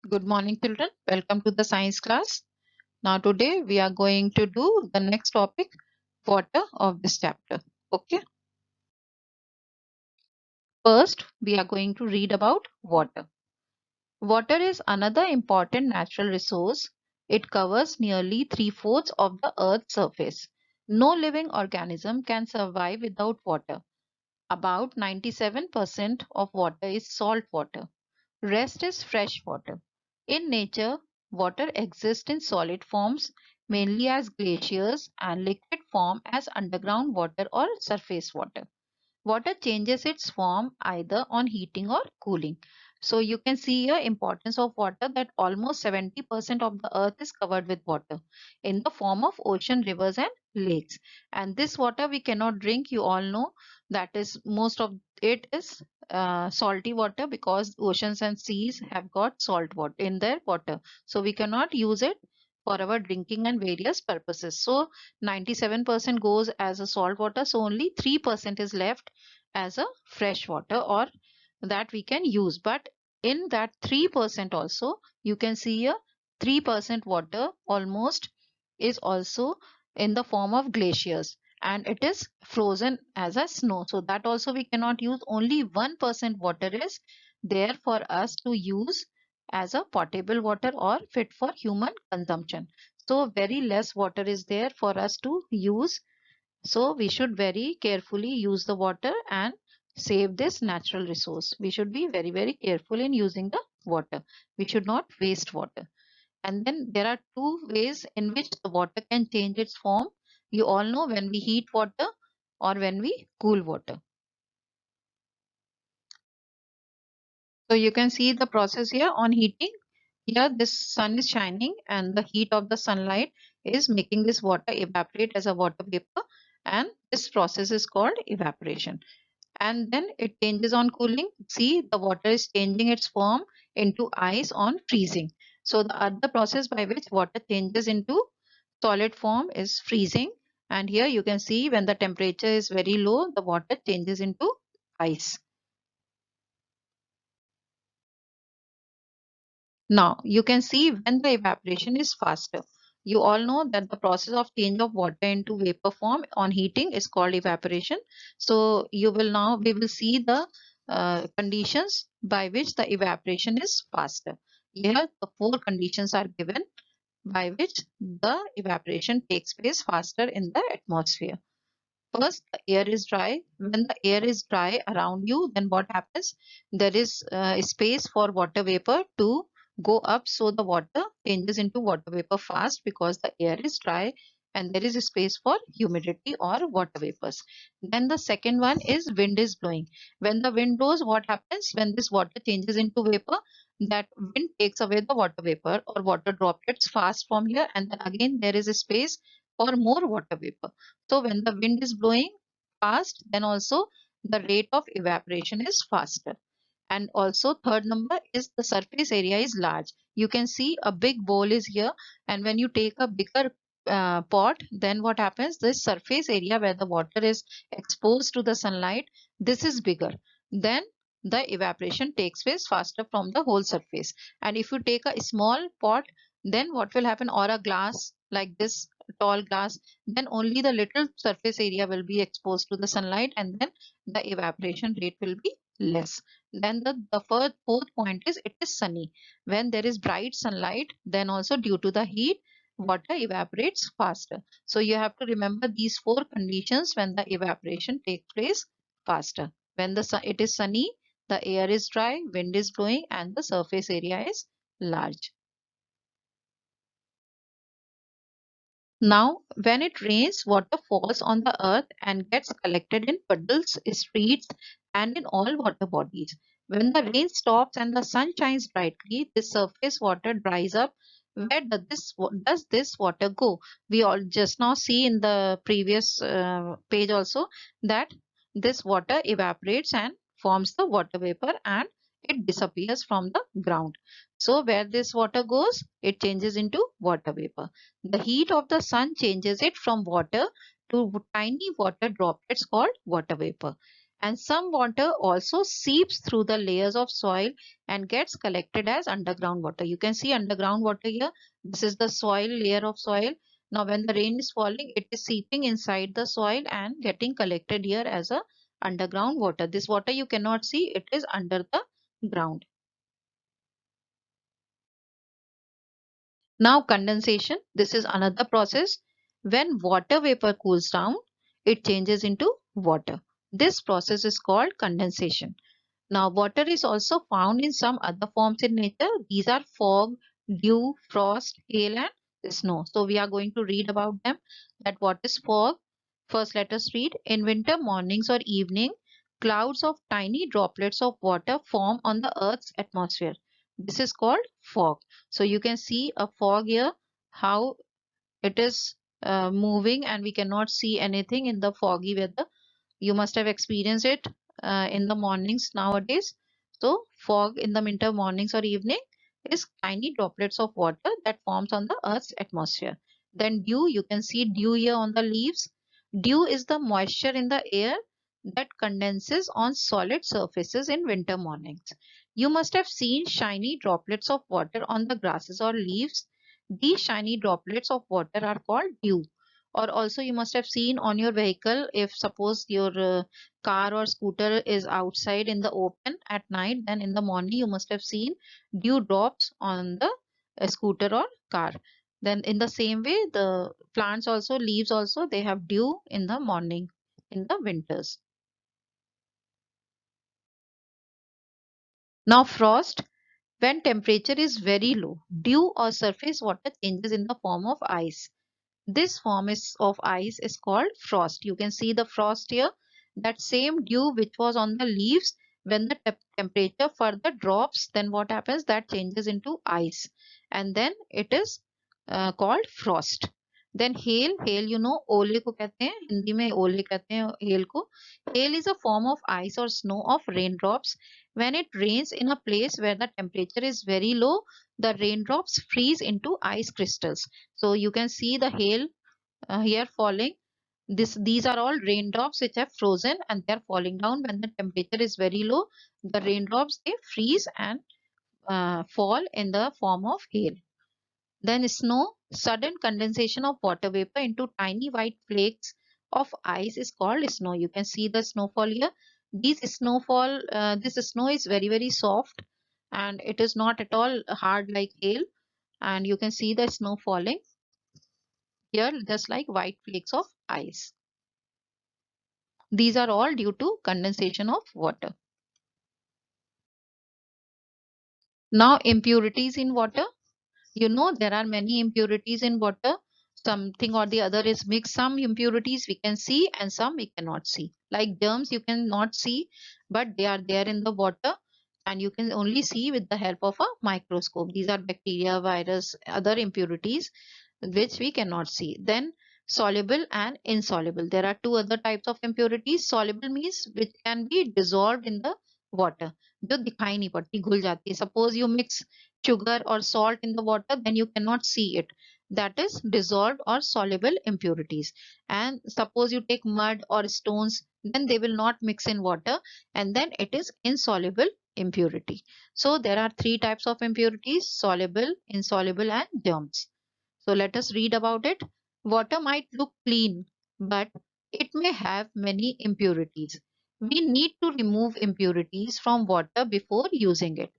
Good morning, children. Welcome to the science class. Now, today we are going to do the next topic, water of this chapter. Okay. First, we are going to read about water. Water is another important natural resource. It covers nearly three-fourths of the Earth's surface. No living organism can survive without water. About 97% of water is salt water. Rest is fresh water. In nature, water exists in solid forms, mainly as glaciers, and liquid form as underground water or surface water. Water changes its form either on heating or cooling. So you can see here importance of water, that almost 70% of the earth is covered with water in the form of ocean, rivers and lakes. And this water we cannot drink. You all know that is most of it is salty water, because oceans and seas have got salt water in their water. So we cannot use it for our drinking and various purposes. So 97% goes as a salt water, so only 3% is left as a fresh water, or that we can use. But in that 3% also, you can see a 3% water almost is also in the form of glaciers, and it is frozen as a snow, so that also we cannot use. Only 1% water is there for us to use as a potable water or fit for human consumption. So very less water is there for us to use, so we should very carefully use the water and save this natural resource. We should be very, very careful in using the water. We should not waste water. And then there are two ways in which the water can change its form. You all know, when we heat water or when we cool water. So you can see the process here on heating. Here this sun is shining and the heat of the sunlight is making this water evaporate as a water vapor, and this process is called evaporation. And then it changes on cooling. See, the water is changing its form into ice on freezing. So the other process by which water changes into solid form is freezing. And here you can see when the temperature is very low, the water changes into ice. Now you can see when the evaporation is faster. You all know that the process of change of water into vapor form on heating is called evaporation. So we will see the conditions by which the evaporation is faster. Here the four conditions are given by which the evaporation takes place faster in the atmosphere. First, the air is dry. When the air is dry around you, then what happens? There is space for water vapor to go up. So the water changes into water vapor fast because the air is dry and there is a space for humidity or water vapors. Then the second one is wind is blowing. When the wind blows, what happens? When this water changes into vapor, that wind takes away the water vapor or water droplets fast from here, and then again there is a space for more water vapor. So when the wind is blowing fast, then also the rate of evaporation is faster. And also third number is the surface area is large. You can see a big bowl is here, and when you take a bigger pot, then what happens? This surface area where the water is exposed to the sunlight, this is bigger. Then the evaporation takes place faster from the whole surface. And if you take a small pot, then what will happen? Or a glass like this, tall glass, then only the little surface area will be exposed to the sunlight, and then the evaporation rate will be less. Then the fourth point is it is sunny. When there is bright sunlight, then also due to the heat, water evaporates faster. So you have to remember these four conditions when the evaporation takes place faster. When it is sunny, the air is dry, wind is blowing, and the surface area is large. Now, when it rains, water falls on the earth and gets collected in puddles, streets, and in all water bodies. When the rain stops and the sun shines brightly, the surface water dries up. Where does this water go? We all just now see in the previous page also that this water evaporates and forms the water vapor, and it disappears from the ground. So where this water goes, it changes into water vapor. The heat of the sun changes it from water to tiny water droplets called water vapor. And some water also seeps through the layers of soil and gets collected as underground water. You can see underground water here. This is the soil, layer of soil. Now when the rain is falling, it is seeping inside the soil and getting collected here as a underground water. This water you cannot see, it is under the ground. Now condensation, this is another process. When water vapor cools down, it changes into water. This process is called condensation. Now, water is also found in some other forms in nature. These are fog, dew, frost, hail, and snow. So, we are going to read about them. That what is fog? First, let us read. In winter mornings or evening, clouds of tiny droplets of water form on the Earth's atmosphere. This is called fog. So, you can see a fog here, how it is moving, and we cannot see anything in the foggy weather. You must have experienced it in the mornings nowadays. So fog in the winter mornings or evening is tiny droplets of water that forms on the Earth's atmosphere. Then dew, you can see dew here on the leaves. Dew is the moisture in the air that condenses on solid surfaces in winter mornings. You must have seen shiny droplets of water on the grasses or leaves. These shiny droplets of water are called dew. Or also you must have seen on your vehicle, if suppose your car or scooter is outside in the open at night, then in the morning you must have seen dew drops on the scooter or car. Then in the same way, the plants also, leaves also, they have dew in the morning in the winters. Now frost, when temperature is very low, dew or surface water changes in the form of ice. This form of ice is called frost. You can see the frost here. That same dew which was on the leaves, when the temperature further drops, then what happens? That changes into ice. And then it is called frost. Then hail, hail you know, ओले को कहते हैं, हिंदी में ओले कहते हैं hail को. Hail is a form of ice or snow of raindrops. When it rains in a place where the temperature is very low, the raindrops freeze into ice crystals. So you can see the hail here falling. These are all raindrops which have frozen and they are falling down when the temperature is very low. The raindrops, they freeze and fall in the form of hail. Then snow, sudden condensation of water vapor into tiny white flakes of ice is called snow. You can see the snowfall here. This snow is very soft and it is not at all hard like hail. And you can see the snow falling here just like white flakes of ice. These are all due to condensation of water. Now impurities in water. You know there are many impurities in water. Something or the other is mixed. Some impurities we can see and some we cannot see. Like germs you cannot see, but they are there in the water and you can only see with the help of a microscope. These are bacteria, virus, other impurities which we cannot see. Then soluble and insoluble. There are two other types of impurities. Soluble means which can be dissolved in the water. जो दिखाई नहीं पड़ती, घुल जाती है. Suppose you mix sugar or salt in the water, then you cannot see it. That is dissolved or soluble impurities. And suppose you take mud or stones, then they will not mix in water and then it is insoluble impurity. So there are three types of impurities: soluble, insoluble, and germs. So let us read about it. Water might look clean, but it may have many impurities. We need to remove impurities from water before using it.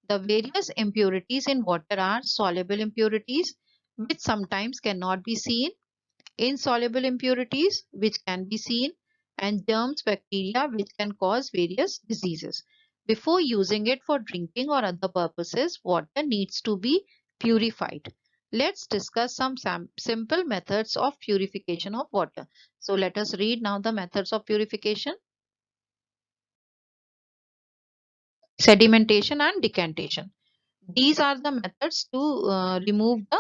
The various impurities in water are soluble impurities, which sometimes cannot be seen, insoluble impurities, which can be seen, and germs, bacteria, which can cause various diseases. Before using it for drinking or other purposes, water needs to be purified. Let's discuss some simple methods of purification of water. So let us read now the methods of purification. Sedimentation and decantation. These are the methods to remove the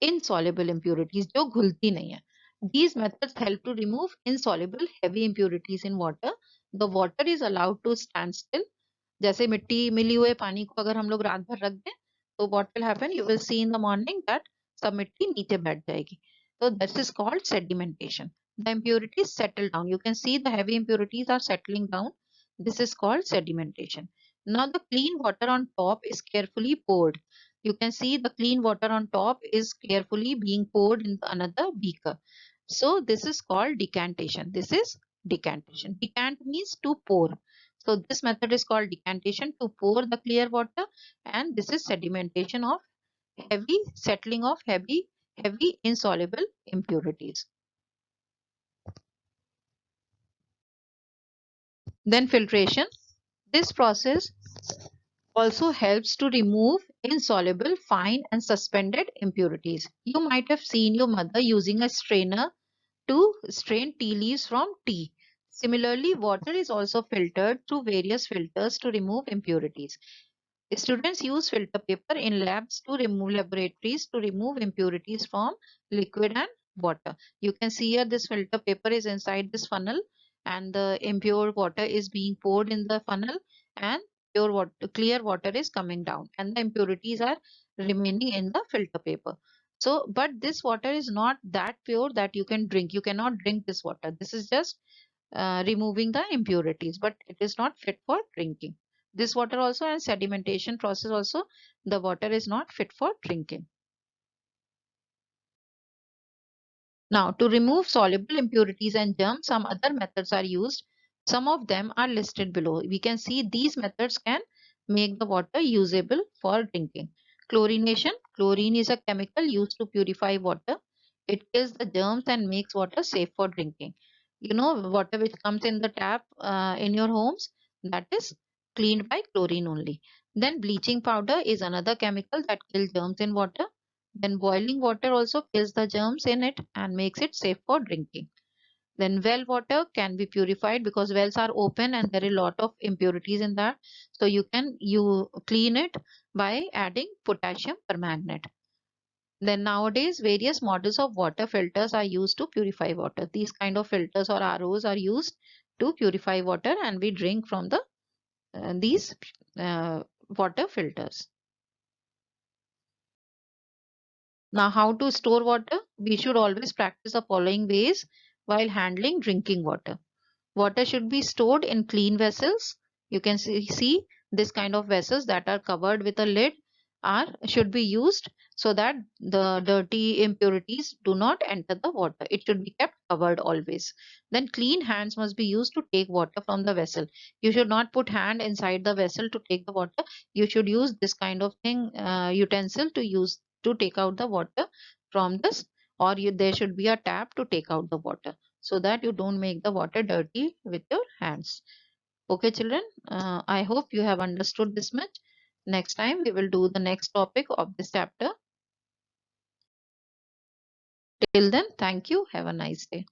insoluble impurities जो घुलती नहीं है. These methods help to remove insoluble heavy impurities in water. The water is allowed to stand still. जैसे मिट्टी मिली हुए पानी को अगर हम लोग रात भर रख दें तो what will happen? You will see in the morning that सब मिट्टी नीचे बैठ जाएगी. So this is called sedimentation. the impurities settle down. You can see the heavy impurities are settling down. This is called sedimentation. Now the clean water on top is carefully poured. You can see the clean water on top is carefully being poured in another beaker. So this is called decantation. This is decantation. Decant means to pour. So this method is called decantation, to pour the clear water, and this is sedimentation of heavy, settling of heavy insoluble impurities. Then filtration. This process also helps to remove insoluble, fine and suspended impurities. You might have seen your mother using a strainer to strain tea leaves from tea. Similarly, water is also filtered through various filters to remove impurities. Students use filter paper in laboratories to remove impurities from liquid and water. You can see here this filter paper is inside this funnel, and the impure water is being poured in the funnel, and pure water, clear water is coming down, and the impurities are remaining in the filter paper. So, but this water is not that pure that you can drink. You cannot drink this water. This is just removing the impurities, but it is not fit for drinking. This water also, and sedimentation process also, the water is not fit for drinking. Now, to remove soluble impurities and germs, some other methods are used. Some of them are listed below. We can see these methods can make the water usable for drinking. Chlorination. Chlorine is a chemical used to purify water. It kills the germs and makes water safe for drinking. You know, water which comes in the tap in your homes, that is cleaned by chlorine only. Then bleaching powder is another chemical that kills germs in water. Then boiling water also kills the germs in it and makes it safe for drinking. Then well water can be purified because wells are open and there are a lot of impurities in that. So you clean it by adding potassium permanganate. Then nowadays various models of water filters are used to purify water. These kind of filters or ROs are used to purify water, and we drink from these water filters. Now, how to store water? We should always practice the following ways while handling drinking water. Water should be stored in clean vessels. You can see this kind of vessels that are covered with a lid should be used so that the dirty impurities do not enter the water. It should be kept covered always. Then clean hands must be used to take water from the vessel. You should not put hand inside the vessel to take the water. You should use this kind of thing, utensil to use to take out the water from this, or there should be a tap to take out the water so that you don't make the water dirty with your hands. Okay, children, I hope you have understood this much. Next time we will do the next topic of this chapter. Till then, thank you. Have a nice day.